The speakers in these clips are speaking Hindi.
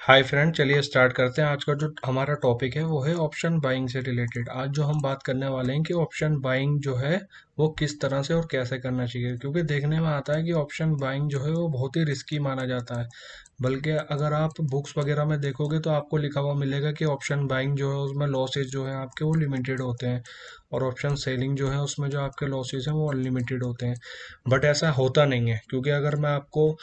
हाय फ्रेंड, चलिए स्टार्ट करते हैं। आज का जो हमारा टॉपिक है वो है ऑप्शन बाइंग से रिलेटेड। आज जो हम बात करने वाले हैं कि ऑप्शन बाइंग जो है वो किस तरह से और कैसे करना चाहिए, क्योंकि देखने में आता है कि ऑप्शन बाइंग जो है वो बहुत ही रिस्की माना जाता है। बल्कि अगर आप बुक्स वगैरह में देखोगे तो आपको लिखा हुआ मिलेगा कि ऑप्शन बाइंग जो है उसमें लॉसेज जो है आपके वो लिमिटेड होते हैं, और ऑप्शन सेलिंग जो है उसमें जो आपके लॉसेज हैं वो अनलिमिटेड होते हैं। बट ऐसा होता नहीं है, क्योंकि अगर मैं आपको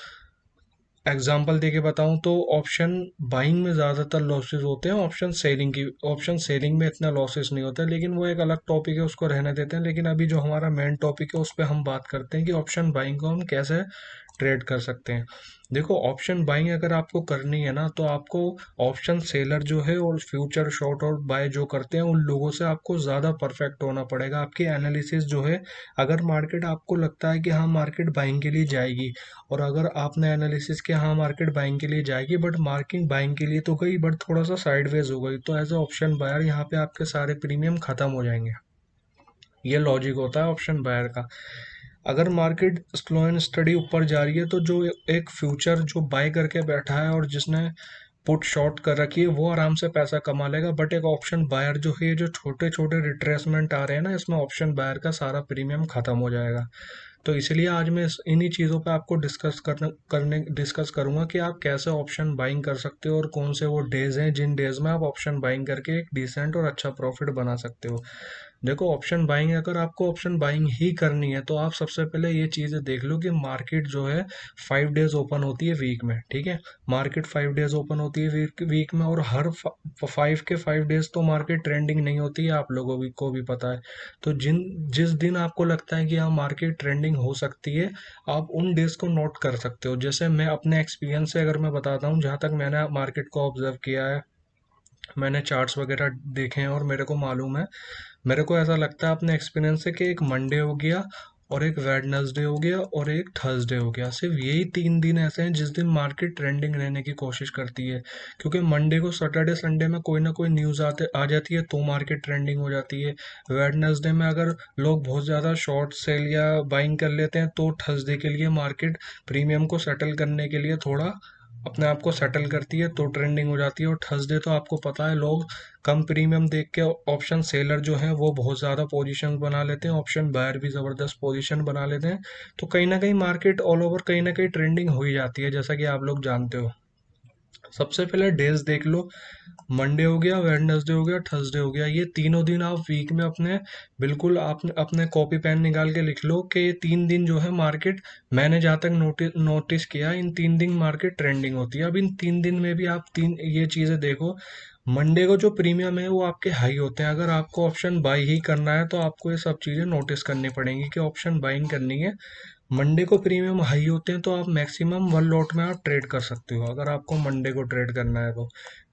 एग्जाम्पल देके बताऊं तो ऑप्शन बाइंग में ज़्यादातर लॉसेस होते हैं। ऑप्शन सेलिंग में इतना लॉसेस नहीं होता है, लेकिन वो एक अलग टॉपिक है, उसको रहने देते हैं। लेकिन अभी जो हमारा मेन टॉपिक है उस पर हम बात करते हैं कि ऑप्शन बाइंग को हम कैसे ट्रेड कर सकते हैं। देखो, ऑप्शन बाइंग अगर आपको करनी है ना तो आपको ऑप्शन सेलर जो है और फ्यूचर शॉर्ट और बाय जो करते हैं उन लोगों से आपको ज़्यादा परफेक्ट होना पड़ेगा। आपकी एनालिसिस जो है, अगर मार्केट आपको लगता है कि हाँ मार्केट बाइंग के लिए जाएगी, और अगर आपने एनालिसिस किया हाँ मार्केट बाइंग के लिए जाएगी, बट मार्केट बाइंग के लिए तो गई बट थोड़ा सा साइडवेज हो गई, तो एज अ ऑप्शन बायर यहाँ पे आपके सारे प्रीमियम खत्म हो जाएंगे। ये लॉजिक होता है ऑप्शन बायर का। अगर मार्केट स्लो एंड स्टडी ऊपर जा रही है तो जो एक फ्यूचर जो बाय करके बैठा है और जिसने पुट शॉर्ट कर रखी है वो आराम से पैसा कमा लेगा। बट एक ऑप्शन बायर जो है, ये जो छोटे छोटे रिट्रेसमेंट आ रहे हैं ना, इसमें ऑप्शन बायर का सारा प्रीमियम खत्म हो जाएगा। तो इसलिए आज मैं इन्हीं चीज़ों पे आपको डिस्कस करूंगा कि आप कैसे ऑप्शन बाइंग कर सकते हो और कौन से वो डेज हैं जिन डेज में आप ऑप्शन बाइंग करके एक डिसेंट और अच्छा प्रॉफिट बना सकते हो। देखो, ऑप्शन बाइंग अगर आपको ऑप्शन बाइंग ही करनी है तो आप सबसे पहले ये चीज़ें देख लो कि मार्केट जो है 5 डेज ओपन होती है वीक में। ठीक है, मार्केट 5 डेज ओपन होती है वीक में, और हर 5 के 5 डेज तो मार्केट ट्रेंडिंग नहीं होती है, आप लोगों को भी पता है। तो जिस दिन आपको लगता है कि हाँ मार्केट ट्रेंडिंग हो सकती है, आप उन डेज को नोट कर सकते हो। जैसे मैं अपने एक्सपीरियंस से अगर मैं बताता हूँ, जहाँ तक मैंने मार्केट को ऑब्जर्व किया है, मैंने चार्ट्स वगैरह देखे हैं और मेरे को मालूम है, मेरे को ऐसा लगता है अपने एक्सपीरियंस से कि एक मंडे हो गया, और एक वेडनेसडे हो गया, और एक थर्सडे हो गया। सिर्फ यही 3 दिन ऐसे हैं जिस दिन मार्केट ट्रेंडिंग रहने की कोशिश करती है। क्योंकि मंडे को सैटरडे संडे में कोई ना कोई न्यूज़ आते आ जाती है तो मार्केट ट्रेंडिंग हो जाती है। वेडनेसडे में अगर लोग बहुत ज़्यादा शॉर्ट सेल या बाइंग कर लेते हैं तो थर्सडे के लिए मार्केट प्रीमियम को सेटल करने के लिए थोड़ा अपने आप को सेटल करती है तो ट्रेंडिंग हो जाती है। और थर्सडे तो आपको पता है, लोग कम प्रीमियम देख के ऑप्शन सेलर जो है वो बहुत ज़्यादा पोजीशन बना लेते हैं, ऑप्शन बायर भी ज़बरदस्त पोजीशन बना लेते हैं। तो कहीं ना कहीं मार्केट ऑल ओवर कहीं ना कहीं ट्रेंडिंग हो ही जाती है, जैसा कि आप लोग जानते हो। सबसे पहले डेज देख लो। मंडे हो गया, वेडनेसडे हो गया, थर्सडे हो गया, ये तीनों दिन आप वीक में अपने बिल्कुल आप अपने कॉपी पेन निकाल के लिख लो कि ये 3 दिन जो है मार्केट, मैंने जहाँ तक नोटिस किया, इन 3 दिन मार्केट ट्रेंडिंग होती है। अब इन 3 दिन में भी आप तीन ये चीज़ें देखो। मंडे को जो प्रीमियम है वो आपके हाई होते हैं। अगर आपको ऑप्शन बाई ही करना है तो आपको ये सब चीज़ें नोटिस करनी पड़ेंगी कि ऑप्शन बाइंग करनी है। मंडे को प्रीमियम हाई होते हैं तो आप मैक्सिमम 1 लॉट में आप ट्रेड कर सकते हो, अगर आपको मंडे को ट्रेड करना है तो।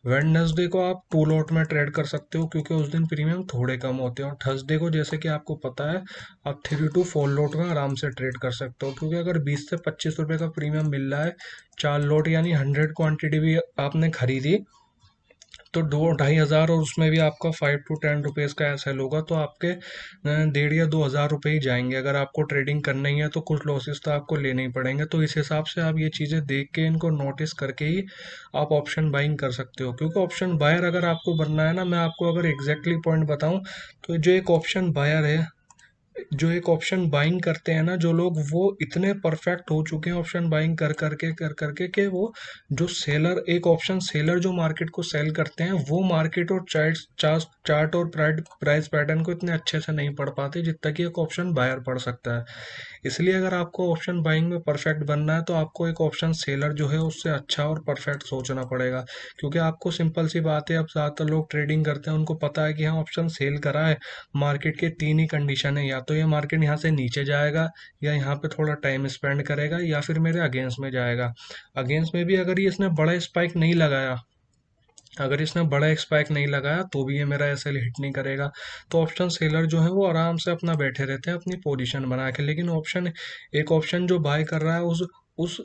वेडनेसडे को आप 2 लॉट में ट्रेड कर सकते हो, क्योंकि उस दिन प्रीमियम थोड़े कम होते हैं। और थर्सडे को जैसे कि आपको पता है, आप 3 to 4 लॉट में आराम से ट्रेड कर सकते हो, क्योंकि अगर 20 से 25 रुपए का प्रीमियम मिल रहा है, 4 लॉट यानी 100 क्वांटिटी भी आपने खरीदी, तो 2-2.5 हज़ार, और उसमें भी आपका 5 to 10 रुपीज़ का एसएल होगा, तो आपके 1,500 या 2,000 रुपये ही जाएंगे। अगर आपको ट्रेडिंग करना ही है तो कुछ लॉसेस तो आपको लेने ही पड़ेंगे। तो इस हिसाब से आप ये चीज़ें देख के, इनको नोटिस करके ही आप ऑप्शन बाइंग कर सकते हो। क्योंकि ऑप्शन बायर अगर आपको बनना है ना, मैं आपको अगर एग्जैक्टली पॉइंट बताऊं, तो जो एक ऑप्शन बायर है, जो एक ऑप्शन बाइंग करते हैं ना जो लोग, वो इतने परफेक्ट हो चुके हैं ऑप्शन बाइंग कर करके कि वो जो सेलर, एक ऑप्शन सेलर जो मार्केट को सेल करते हैं, वो मार्केट और चार्ट और प्राइस पैटर्न को इतने अच्छे से नहीं पढ़ पाते जितना कि एक ऑप्शन बायर पढ़ सकता है। इसलिए अगर आपको ऑप्शन बाइंग में परफेक्ट बनना है तो आपको एक ऑप्शन सेलर जो है उससे अच्छा और परफेक्ट सोचना पड़ेगा। क्योंकि आपको सिंपल सी बात है, अब ज़्यादातर लोग ट्रेडिंग करते हैं, उनको पता है कि हाँ ऑप्शन सेल करा है, मार्केट के तीन ही कंडीशन है, या तो ये मार्केट यहाँ से नीचे जाएगा, या यहाँ पे थोड़ा टाइम स्पेंड करेगा, या फिर मेरे अगेंस्ट में जाएगा। अगेंस्ट में भी अगर ये इसने बड़ा स्पाइक नहीं लगाया, अगर इसने बड़ा स्पाइक नहीं लगाया तो भी ये मेरा एसएल हिट नहीं करेगा। तो ऑप्शन सेलर जो है वो आराम से अपना बैठे रहते हैं अपनी पोजीशन बना के। लेकिन ऑप्शन, एक ऑप्शन जो बाय कर रहा है उस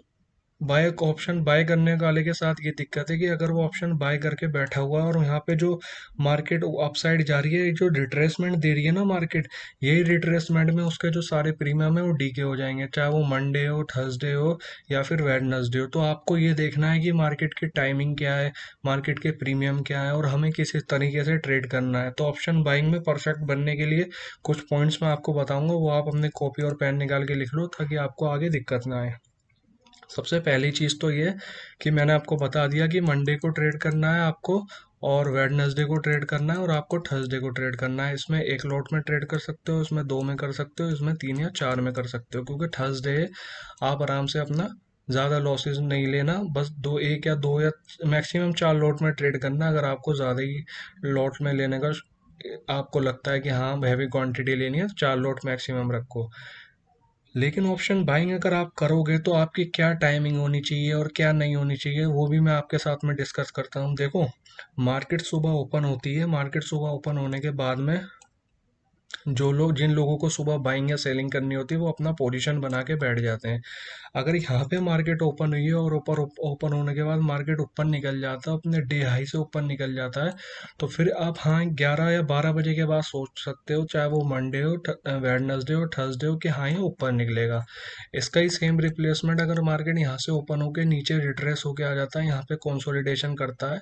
बाय ऑप्शन बाय करने वाले के साथ ये दिक्कत है कि अगर वो ऑप्शन बाय करके बैठा हुआ है और यहाँ पे जो मार्केट अपसाइड जा रही है, जो रिट्रेसमेंट दे रही है ना मार्केट, यही रिट्रेसमेंट में उसके जो सारे प्रीमियम है वो डीके हो जाएंगे, चाहे वो मंडे हो, थर्सडे हो या फिर वेडनेसडे हो। तो आपको ये देखना है कि मार्केट की टाइमिंग क्या है, मार्केट के प्रीमियम क्या है, और हमें किस तरीके से ट्रेड करना है। तो ऑप्शन बाइंग में परफेक्ट बनने के लिए कुछ पॉइंट्स मैं आपको बताऊंगा, वो आप अपने कॉपी और पेन निकाल के लिख लो ताकि आपको आगे दिक्कत ना आए। सबसे पहली चीज़ तो ये कि मैंने आपको बता दिया कि मंडे को ट्रेड करना है आपको, और वेडनेसडे को ट्रेड करना है, और आपको थर्सडे को ट्रेड करना है। इसमें एक लॉट में ट्रेड कर सकते हो, इसमें दो में कर सकते हो, इसमें तीन या चार में कर सकते हो, क्योंकि थर्सडे आप आराम से अपना ज़्यादा लॉसेस नहीं लेना, बस दो, एक या दो या मैक्सिमम चार लॉट में ट्रेड करना। अगर आपको ज़्यादा ही लॉट में लेने का आपको लगता है कि हाँ हैवी क्वांटिटी लेनी है, तो चार लॉट मैक्सिमम रखो। लेकिन ऑप्शन बाइंग अगर आप करोगे तो आपकी क्या टाइमिंग होनी चाहिए और क्या नहीं होनी चाहिए, वो भी मैं आपके साथ में डिस्कस करता हूँ। देखो, मार्केट सुबह ओपन होती है, मार्केट सुबह ओपन होने के बाद में जो लोग, जिन लोगों को सुबह बाइंग या सेलिंग करनी होती है, वो अपना पोजीशन बना के बैठ जाते हैं। अगर यहाँ पे मार्केट ओपन हुई है और ऊपर ओपन होने के बाद मार्केट ऊपर निकल जाता है, अपने डे हाई से ऊपर निकल जाता है, तो फिर आप हाँ 11 या 12 बजे के बाद सोच सकते हो, चाहे वो मंडे हो, वेडनेसडे हो, थर्सडे हो, कि हाँ ये ऊपर निकलेगा। इसका ही सेम रिप्लेसमेंट अगर मार्केट यहाँ से ओपन होकर नीचे रिट्रेस होके आ जाता है, यहाँ पे कंसोलिडेशन करता है,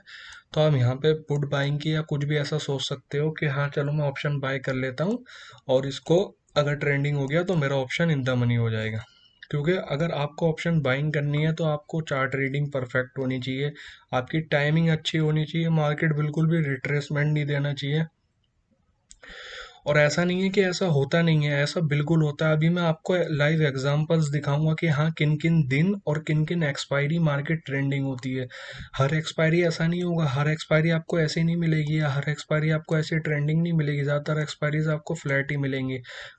तो आप यहाँ पे पुट बाइंग की या कुछ भी ऐसा सोच सकते हो कि हाँ चलो मैं ऑप्शन बाय कर लेता हूँ, और इसको अगर ट्रेंडिंग हो गया तो मेरा ऑप्शन इन द मनी हो जाएगा। क्योंकि अगर आपको ऑप्शन बाइंग करनी है तो आपको चार्ट रीडिंग परफेक्ट होनी चाहिए, आपकी टाइमिंग अच्छी होनी चाहिए, मार्केट बिल्कुल भी रिट्रेसमेंट नहीं देना चाहिए। और ऐसा नहीं है कि ऐसा होता नहीं है, ऐसा बिल्कुल होता है। अभी मैं आपको लाइव एग्जांपल्स दिखाऊंगा कि हाँ किन किन दिन और किन किन एक्सपायरी मार्केट ट्रेंडिंग होती है। हर एक्सपायरी ऐसा नहीं होगा, हर एक्सपायरी आपको ऐसे नहीं मिलेगी, या हर एक्सपायरी आपको ऐसे ट्रेंडिंग नहीं मिलेगी। ज़्यादातर एक्सपायरीज आपको फ्लैट ही मिलेंगी,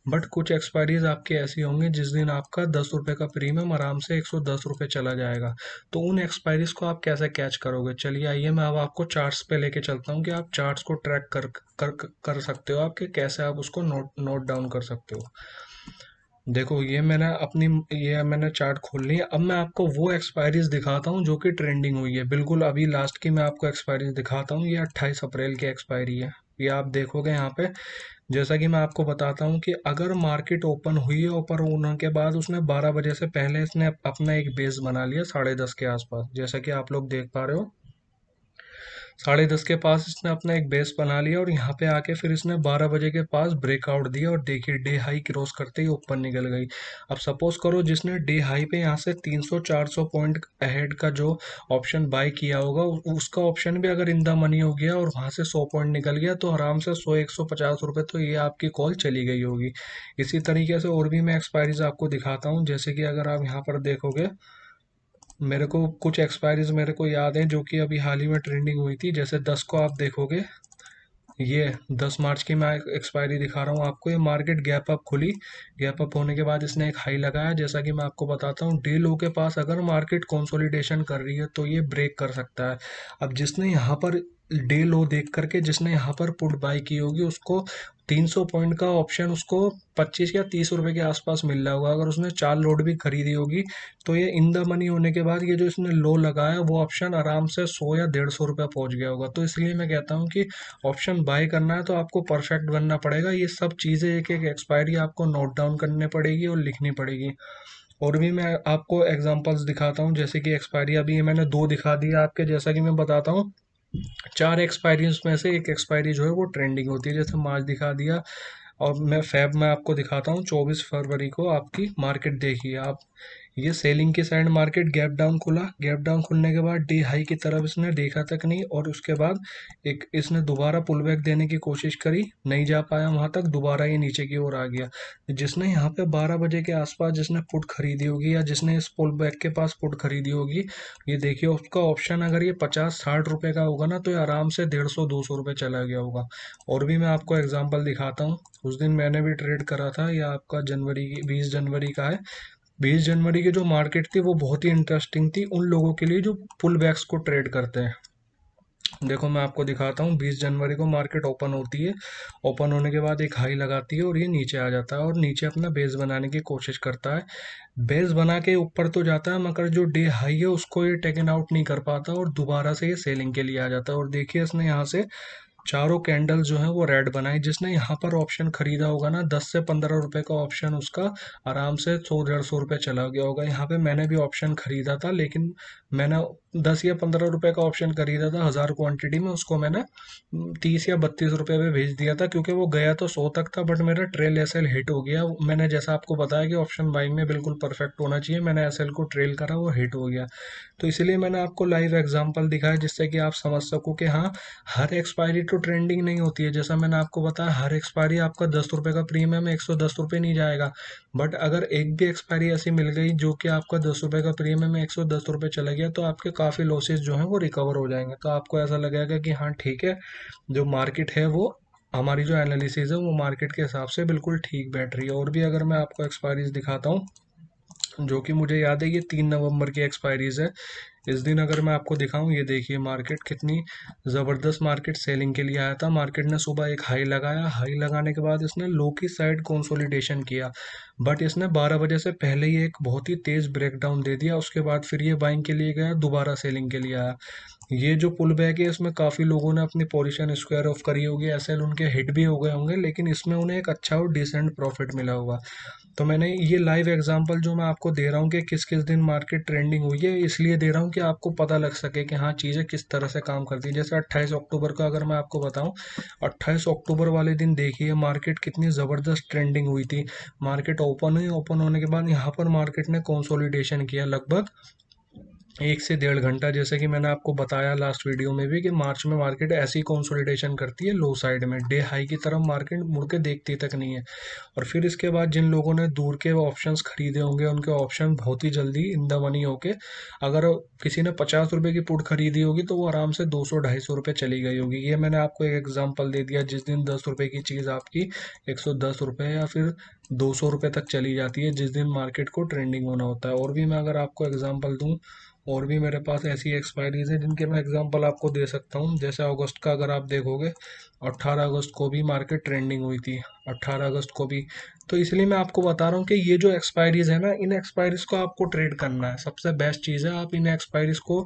बट कुछ एक्सपायरीज आपकी ऐसी होंगी जिस दिन आपका 10 रुपये का प्रीमियम आराम से 110 रुपये चला जाएगा। तो उन एक्सपायरीज को आप कैसे कैच करोगे, चलिए आइए मैं अब आपको चार्ट्स पे लेके चलता हूँ कि आप चार्ट्स को ट्रैक कर कर सकते हो, आपके कैसे आप उसको नोट नोट डाउन कर सकते हो। देखो, ये मैंने चार्ट खोल ली है। अब मैं आपको वो एक्सपायरीज दिखाता हूँ जो कि ट्रेंडिंग हुई है, बिल्कुल अभी लास्ट की मैं आपको एक्सपायरीज दिखाता हूँ। ये 28 अप्रैल की एक्सपायरी है, ये आप देखोगे यहाँ पे। जैसा कि मैं आपको बताता हूँ कि अगर मार्केट ओपन हुई है ऊपर होने के बाद, उसने 12 बजे से पहले इसने अपना एक बेस बना लिया 10:30 के आसपास, जैसा कि आप लोग देख पा रहे हो। 10:30 के पास इसने अपना एक बेस बना लिया, और यहाँ पे आके फिर इसने 12 बजे के पास ब्रेकआउट दिया, और देखिए डे हाई क्रॉस करते ही ऊपर निकल गई। अब सपोज करो जिसने डे हाई पे यहाँ से 300-400 पॉइंट अहेड का जो ऑप्शन बाय किया होगा, उसका ऑप्शन भी अगर इन द मनी हो गया और वहां से 100 पॉइंट निकल गया, तो आराम से 100-150 रुपये तो ये आपकी कॉल चली गई होगी। इसी तरीके से और भी मैं एक्सपायरीज आपको दिखाता हूँ, जैसे कि अगर आप यहाँ पर देखोगे, मेरे को कुछ एक्सपायरीज मेरे को याद है जो कि अभी हाल ही में ट्रेंडिंग हुई थी। जैसे 10 को आप देखोगे, ये 10 मार्च की मैं एक्सपायरी दिखा रहा हूँ आपको। ये मार्केट गैप अप खुली, गैप अप होने के बाद इसने एक हाई लगाया, जैसा कि मैं आपको बताता हूँ डे लो के पास अगर मार्केट कंसोलिडेशन कर रही है तो ये ब्रेक कर सकता है। अब जिसने यहाँ पर डे लो देख करके जिसने यहाँ पर पुट बाय की होगी, उसको 300 पॉइंट का ऑप्शन उसको 25 या 30 रुपए के आसपास मिल रहा होगा। अगर उसने चार लोड भी खरीदी होगी, तो ये इन द मनी होने के बाद ये जो इसने लो लगाया वो ऑप्शन आराम से 100 या 150 रुपये पहुंच गया होगा। तो इसलिए मैं कहता हूँ कि ऑप्शन बाय करना है तो आपको परफेक्ट बनना पड़ेगा। ये सब चीज़ें एक एक एक्सपायरी आपको नोट डाउन करनी पड़ेगी और लिखनी पड़ेगी। और भी मैं आपको एग्जांपल्स दिखाता हूँ, जैसे कि एक्सपायरी अभी ये मैंने दो दिखा दी है आपके, जैसा कि मैं बताता हूँ। चार एक्सपायरीज में से एक एक्सपायरी जो है वो ट्रेंडिंग होती है, जैसे मार्च दिखा दिया। और मैं फेब में आपको दिखाता हूँ, 24 फरवरी को आपकी मार्केट देखिए आप। ये सेलिंग की साइड मार्केट गैप डाउन खुला, गैप डाउन खुलने के बाद डी हाई की तरफ इसने देखा तक नहीं, और उसके बाद एक इसने दोबारा पुल बैक देने की कोशिश करी, नहीं जा पाया वहां तक, दोबारा ये नीचे की ओर आ गया। जिसने यहाँ पे 12 बजे के आसपास जिसने पुट खरीदी होगी, या जिसने इस पुल बैक के पास पुट खरीदी होगी, ये देखिए उसका ऑप्शन अगर ये 50-60 रुपए का होगा ना, तो ये आराम से 150-200 रुपये चला गया होगा। और भी मैं आपको एग्जाम्पल दिखाता हूँ। उस दिन मैंने भी ट्रेड करा था, यह आपका जनवरी की 20 जनवरी का है। 20 जनवरी की जो मार्केट थी वो बहुत ही इंटरेस्टिंग थी उन लोगों के लिए जो पुल बैक्स को ट्रेड करते हैं। देखो मैं आपको दिखाता हूँ, 20 जनवरी को मार्केट ओपन होती है। ओपन होने के बाद एक हाई लगाती है और ये नीचे आ जाता है और नीचे अपना बेस बनाने की कोशिश करता है। बेस बना के ऊपर तो जाता है, मगर जो डे हाई है उसको ये टेकन आउट नहीं कर पाता और दोबारा से ये सेलिंग के लिए आ जाता है। और देखिए इसने यहाँ से चारों कैंडल जो है वो रेड बनाई। जिसने यहाँ पर ऑप्शन खरीदा होगा ना, 10 से 15 रुपए का ऑप्शन उसका आराम से 100 150 रुपये चला गया होगा। यहाँ पे मैंने भी ऑप्शन खरीदा था, लेकिन मैंने 10 या 15 रुपए का ऑप्शन खरीदा था 1000 क्वांटिटी में, उसको मैंने 30 या 32 रुपये पे भेज दिया था, क्योंकि वो गया तो 100 तक था, बट मेरा ट्रेल एसएल हिट हो गया। मैंने जैसा आपको बताया कि ऑप्शन बाइंग में बिल्कुल परफेक्ट होना चाहिए, मैंने एसएल को ट्रेल करा, वो हिट हो गया। तो इसीलिए मैंने आपको लाइव एग्जांपल दिखाया, जिससे कि आप समझ सको कि हाँ, हर एक्सपायरी तो ट्रेंडिंग नहीं होती है। जैसा मैंने आपको बताया, हर एक्सपायरी आपका 10 रुपये का प्रीमियम 110 रुपये नहीं जाएगा। बट अगर एक भी एक्सपायरी ऐसी मिल गई जो कि आपका 10 रुपये का प्रीमियम 110 रुपये चला गया, तो आपके काफ़ी लॉसेस जो हैं वो रिकवर हो जाएंगे। तो आपको ऐसा लगेगा कि हाँ ठीक है, जो मार्केट है वो, हमारी जो एनालिसिस है वो मार्केट के हिसाब से बिल्कुल ठीक बैठ रही है। और भी अगर मैं आपको एक्सपायरीज दिखाता हूँ, जो कि मुझे याद है ये 3 नवंबर की एक्सपायरीज है। इस दिन अगर मैं आपको दिखाऊं, ये देखिए मार्केट कितनी ज़बरदस्त मार्केट सेलिंग के लिए आया था। मार्केट ने सुबह एक हाई लगाया, हाई लगाने के बाद इसने लो की साइड कंसोलिडेशन किया, बट इसने 12 बजे से पहले ही एक बहुत ही तेज़ ब्रेकडाउन दे दिया। उसके बाद फिर ये बाइंग के लिए गया, दोबारा सेलिंग के लिए आया। ये जो पुल बैक है इसमें काफ़ी लोगों ने अपनी पोजीशन स्क्वायर ऑफ करी होगी, एसएल उनके हिट भी हो गए होंगे, लेकिन इसमें उन्हें एक अच्छा और डिसेंट प्रॉफिट मिला होगा। तो मैंने ये लाइव एग्जांपल जो मैं आपको दे रहा हूँ कि किस किस दिन मार्केट ट्रेंडिंग हुई है, इसलिए दे रहा हूँ कि आपको पता लग सके कि हाँ चीज़ें किस तरह से काम करती हैं। जैसे 28 अक्टूबर का अगर मैं आपको बताऊँ, 28 अक्टूबर वाले दिन देखिए मार्केट कितनी ज़बरदस्त ट्रेंडिंग हुई थी। मार्केट ओपन हुई, ओपन होने के बाद यहाँ पर मार्केट ने कंसोलिडेशन किया लगभग 1 से 1.5 घंटा। जैसे कि मैंने आपको बताया लास्ट वीडियो में भी कि मार्च में मार्केट ऐसी कंसोलिडेशन करती है लो साइड में, डे हाई की तरफ मार्केट मुड़ के देखती तक नहीं है। और फिर इसके बाद जिन लोगों ने दूर के ऑप्शंस खरीदे होंगे, उनके ऑप्शन बहुत ही जल्दी इन द मनी होके, अगर किसी ने 50 रुपए की पुट खरीदी होगी तो वो आराम से 200 250 रुपये चली गई होगी। ये मैंने आपको एक एग्जांपल दे दिया। जिस दिन 10 रुपए की चीज़ आपकी 110 रुपये या फिर 200 रुपये तक चली जाती है, जिस दिन मार्केट को ट्रेंडिंग होना होता है। और भी मैं अगर आपको एग्जांपल दूं, और भी मेरे पास ऐसी एक्सपायरीज है जिनके मैं एग्जांपल आपको दे सकता हूँ। जैसे अगस्त का अगर आप देखोगे, 18 अगस्त को भी मार्केट ट्रेंडिंग हुई थी, 18 अगस्त को भी। तो इसलिए मैं आपको बता रहा हूँ कि ये जो एक्सपायरीज है ना, इन एक्सपायरीज को आपको ट्रेड करना है। सबसे बेस्ट चीज़ है आप इन एक्सपायरीज को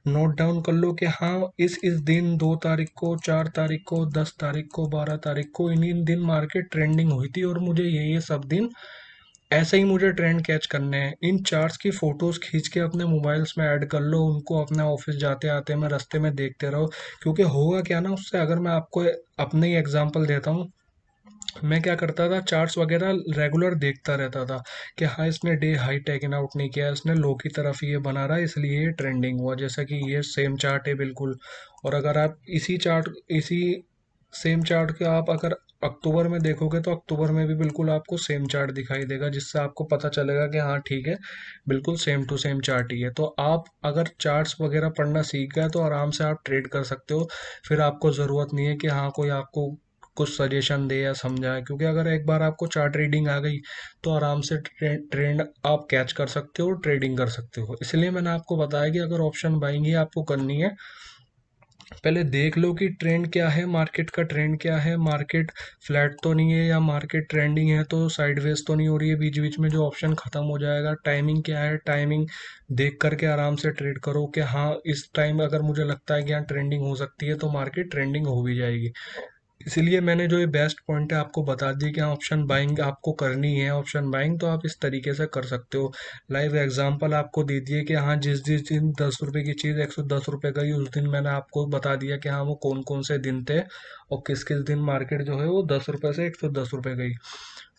नोट डाउन कर लो कि हाँ इस दिन 2 तारीख को, 4 तारीख को, 10 तारीख को, 12 तारीख को इन इन दिन मार्केट ट्रेंडिंग हुई थी, और मुझे ये सब दिन ऐसे ही मुझे ट्रेंड कैच करने हैं। इन चार्ट्स की फोटोज खींच के अपने मोबाइल्स में ऐड कर लो, उनको अपने ऑफिस जाते आते में रास्ते में देखते रहो। क्योंकि होगा क्या ना उससे, अगर मैं आपको अपने ही एग्जांपल देता हूँ, मैं क्या करता था, चार्ट्स वगैरह रेगुलर देखता रहता था कि हाँ इसने डे हाई टेकन आउट नहीं किया, इसने लो की तरफ ये बना रहा है, इसलिए ये ट्रेंडिंग हुआ। जैसा कि ये सेम चार्ट है बिल्कुल। और अगर आप इसी सेम चार्ट के आप अगर अक्टूबर में देखोगे, तो अक्टूबर में भी बिल्कुल आपको सेम चार्ट दिखाई देगा, जिससे आपको पता चलेगा कि हाँ ठीक है, बिल्कुल सेम टू सेम चार्ट ही है। तो आप अगर चार्ट्स वगैरह पढ़ना सीख गए तो आराम से आप ट्रेड कर सकते हो। फिर आपको ज़रूरत नहीं है कि हाँ कोई आपको कुछ सजेशन दे या समझाए, क्योंकि अगर एक बार आपको चार्ट रीडिंग आ गई तो आराम से ट्रेंड आप कैच कर सकते हो, ट्रेडिंग कर सकते हो। इसलिए मैंने आपको बताया कि अगर ऑप्शन बाइंग ही आपको करनी है, पहले देख लो कि ट्रेंड क्या है, मार्केट का ट्रेंड क्या है, मार्केट फ्लैट तो नहीं है, या मार्केट ट्रेंडिंग है तो साइडवेज तो नहीं हो रही है, बीच बीच में जो ऑप्शन खत्म हो जाएगा। टाइमिंग क्या है, टाइमिंग देख करके आराम से ट्रेड करो कि हाँ इस टाइम अगर मुझे लगता है कि यहाँ ट्रेंडिंग हो सकती है, तो मार्केट ट्रेंडिंग हो भी जाएगी। इसीलिए मैंने जो ये बेस्ट पॉइंट है आपको बता दी कि ऑप्शन बाइंग आपको करनी है, ऑप्शन बाइंग तो आप इस तरीके से कर सकते हो। लाइव एग्जांपल आपको दे दिए कि हाँ जिस जिस दिन 10 रुपए की चीज़ 110 रुपये गई, उस दिन मैंने आपको बता दिया कि हाँ वो कौन कौन से दिन थे और किस किस दिन मार्केट जो है वो 10 रुपये से 110 रुपये गई।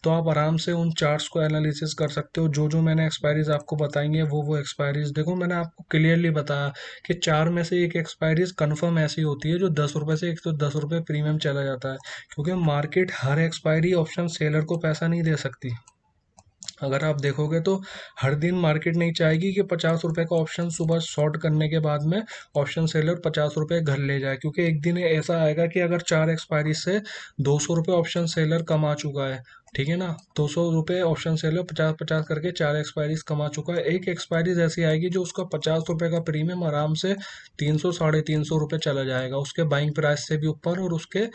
तो आप आराम से उन चार्ट्स को एनालिसिस कर सकते हो। जो जो मैंने एक्सपायरीज आपको बताएंगे वो एक्सपायरीज देखो, मैंने आपको क्लियरली बताया कि चार में से एक एक्सपायरीज कन्फर्म ऐसी होती है जो 10 रुपये से 110 रुपये प्रीमियम चला जाता है। क्योंकि मार्केट हर एक्सपायरी ऑप्शन सेलर को पैसा नहीं दे सकती। अगर आप देखोगे तो हर दिन मार्केट नहीं चाहेगी कि 50 रुपए का ऑप्शन सुबह शॉर्ट करने के बाद में ऑप्शन सेलर 50 रुपए घर ले जाए, क्योंकि एक दिन ऐसा आएगा कि अगर 4 एक्सपायरी से 200 रुपये ऑप्शन सेलर कमा चुका है, ठीक है ना, 200 रुपये ऑप्शन सेलर 50-50 करके 4 एक्सपायरीज कमा चुका है, एक एक्सपायरीज ऐसी आएगी जो उसका 50 रुपये का प्रीमियम आराम से 300-350 रुपये चला जाएगा, उसके बाइंग प्राइस से भी ऊपर, और उसके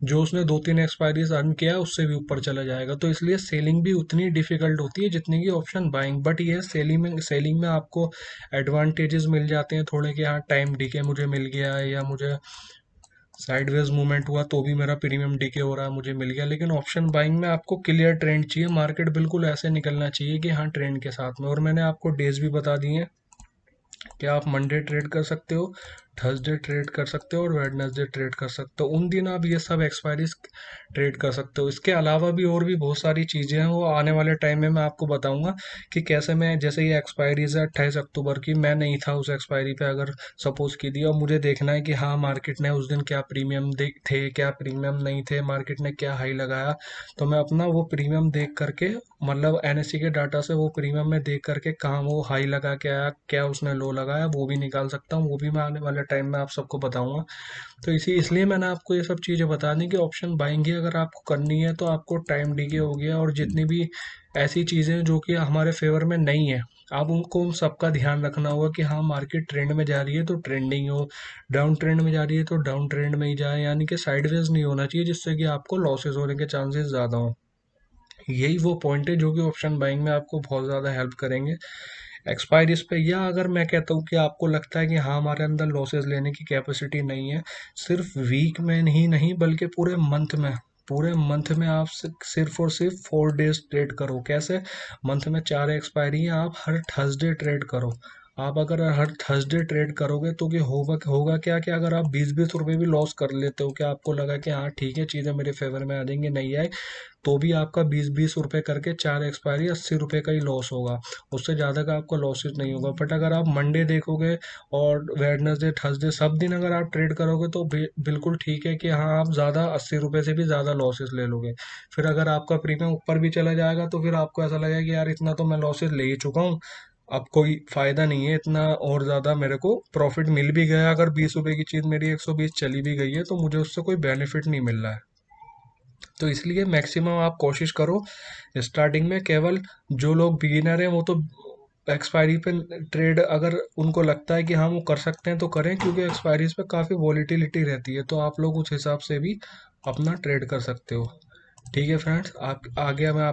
जो उसने 2-3 एक्सपायरीज अर्न किया है उससे भी ऊपर चला जाएगा। तो इसलिए सेलिंग भी उतनी डिफिकल्ट होती है जितनी कि ऑप्शन बाइंग। बट ये सेलिंग में आपको एडवांटेजेस मिल जाते हैं थोड़े, कि हाँ टाइम डीके मुझे मिल गया है, या मुझे साइडवेज मूवमेंट हुआ तो भी मेरा प्रीमियम डीके हो रहा है, मुझे मिल गया। लेकिन ऑप्शन बाइंग में आपको क्लियर ट्रेंड चाहिए, मार्केट बिल्कुल ऐसे निकलना चाहिए कि हाँ ट्रेंड के साथ में। और मैंने आपको डेज भी बता दिए हैं कि आप मंडे ट्रेड कर सकते हो, थर्सडे ट्रेड कर सकते हो, और वेडनेसडे ट्रेड कर सकते हो। उन दिन आप ये सब एक्सपायरीज ट्रेड कर सकते हो। इसके अलावा भी और भी बहुत सारी चीज़ें हैं, वो आने वाले टाइम में मैं आपको बताऊंगा कि कैसे मैं, जैसे ये एक्सपायरीज है 28 अक्टूबर की, मैं नहीं था उस एक्सपायरी पे, अगर सपोज की दी, और मुझे देखना है कि हाँ मार्केट ने उस दिन क्या प्रीमियम थे, क्या प्रीमियम नहीं थे, मार्केट ने क्या हाई लगाया, तो मैं अपना वो प्रीमियम देख करके, मतलब एनएससी के डाटा से वो प्रीमियम में देख करके कहाँ वो हाई लगा के आया, क्या उसने लो लगाया, वो भी निकाल सकता हूँ। वो भी मैं आने वाले टाइम में आप सबको बताऊंगा। तो इसलिए मैंने आपको ये सब चीज़ें बता दी कि ऑप्शन बाइंग ही अगर आपको करनी है तो आपको टाइम डीके हो गया, और जितनी भी ऐसी चीज़ें जो कि हमारे फेवर में नहीं है, आप उनको उन सबका ध्यान रखना होगा कि हाँ मार्केट ट्रेंड में जा रही है तो ट्रेंडिंग हो, डाउन ट्रेंड में जा रही है तो डाउन ट्रेंड में ही जाए, यानी कि साइडवेज नहीं होना चाहिए जिससे कि आपको लॉसेस होने के चांसेस ज़्यादा हो। यही वो पॉइंट है जो कि ऑप्शन बाइंग में आपको बहुत ज़्यादा हेल्प करेंगे एक्सपायरीज पे। या अगर मैं कहता हूँ कि आपको लगता है कि हाँ हमारे अंदर लॉसेस लेने की कैपेसिटी नहीं है, सिर्फ वीक में ही नहीं बल्कि पूरे मंथ में आप सिर्फ और सिर्फ 4 डेज ट्रेड करो। कैसे? मंथ में 4 एक्सपायरी है, आप हर थर्सडे ट्रेड करो। आप अगर हर थर्सडे ट्रेड करोगे तो कि होगा होगा क्या, कि अगर आप 20-20 रुपए भी लॉस कर लेते हो, कि आपको लगा कि हाँ ठीक है चीज़ें मेरे फेवर में आ जाएंगी, नहीं आए तो भी आपका 20-20 रुपए करके 4 एक्सपायरी 80 रुपए का ही लॉस होगा, उससे ज़्यादा का आपका लॉसेस नहीं होगा। बट अगर आप मंडे देखोगे और वेडनेसडे थर्सडे सब दिन अगर आप ट्रेड करोगे तो बिल्कुल ठीक है कि हाँ आप ज़्यादा 80 रुपए से भी ज़्यादा लॉसेस ले लोगे। फिर अगर आपका प्रीमियम ऊपर भी चला जाएगा तो फिर आपको ऐसा लगेगा कि यार इतना तो मैं लॉसेस ले ही चुका हूँ, अब कोई फायदा नहीं है इतना, और ज़्यादा मेरे को प्रॉफिट मिल भी गया, अगर 20 रुपए की चीज़ मेरी 120 चली भी गई है तो मुझे उससे कोई बेनिफिट नहीं मिल रहा है। तो इसलिए मैक्सिमम आप कोशिश करो स्टार्टिंग में, केवल जो लोग बिगिनर हैं वो तो एक्सपायरी पे ट्रेड अगर उनको लगता है कि हाँ वो कर सकते हैं तो करें, क्योंकि एक्सपायरीज पे काफ़ी वॉलीटिलिटी रहती है, तो आप लोग उस हिसाब से भी अपना ट्रेड कर सकते हो। ठीक है फ्रेंड्स, आप आगे मैं आप